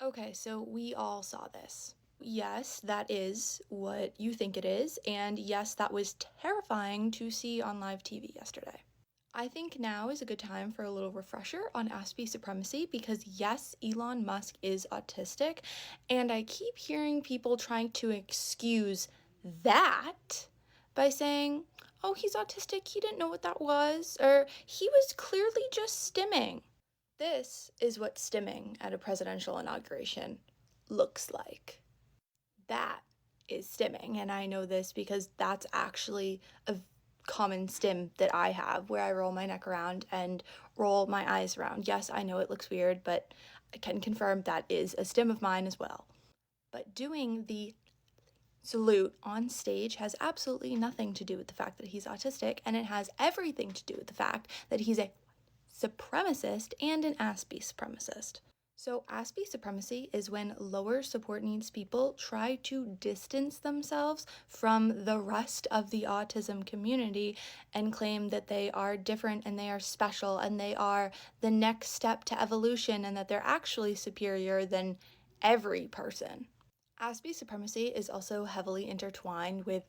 Okay, so we all saw this. Yes, that is what you think it is, and yes, that was terrifying to see on live TV yesterday. I think now is a good time for a little refresher on Aspie supremacy because, yes, Elon Musk is autistic, and I keep hearing people trying to excuse that by saying, oh, he's autistic, he didn't know what that was, or he was clearly just stimming. This is what stimming at a presidential inauguration looks like. That is stimming, and I know this because that's actually a common stim that I have where I roll my neck around and roll my eyes around. Yes, I know it looks weird, but I can confirm that is a stim of mine as well. But doing the salute on stage has absolutely nothing to do with the fact that he's autistic, and it has everything to do with the fact that he's a supremacist and an Aspie supremacist. So, Aspie supremacy is when lower support needs people try to distance themselves from the rest of the autism community and claim that they are different and they are special and they are the next step to evolution and that they're actually superior than every person. Aspie supremacy is also heavily intertwined with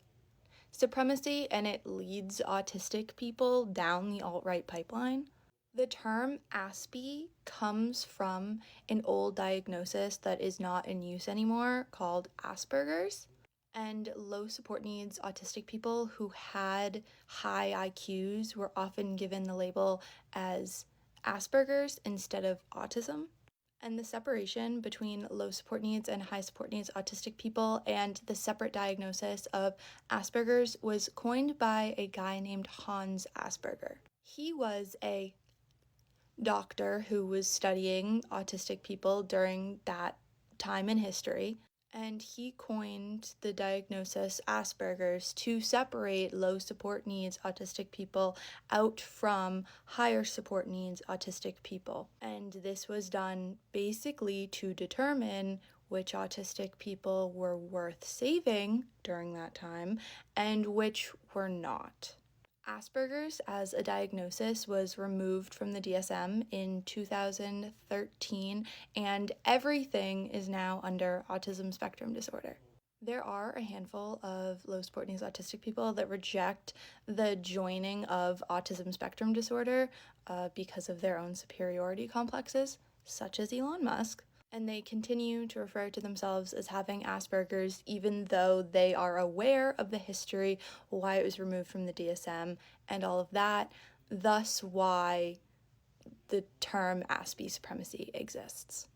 supremacy and it leads autistic people down the alt right pipeline. The term Aspie comes from an old diagnosis that is not in use anymore called Asperger's. And low support needs autistic people who had high IQs were often given the label as Asperger's instead of autism. And the separation between low support needs and high support needs autistic people and the separate diagnosis of Asperger's was coined by a guy named Hans Asperger. He was a doctor who was studying autistic people during that time in history, and he coined the diagnosis Asperger's to separate low support needs autistic people out from higher support needs autistic people. And this was done basically to determine which autistic people were worth saving during that time and which were not. Asperger's as a diagnosis was removed from the DSM in 2013, and everything is now under autism spectrum disorder. There are a handful of low support needs autistic people that reject the joining of autism spectrum disorder because of their own superiority complexes, such as Elon Musk, and they continue to refer to themselves as having Asperger's even though they are aware of the history, why it was removed from the DSM, and all of that, thus why the term Aspie supremacy exists.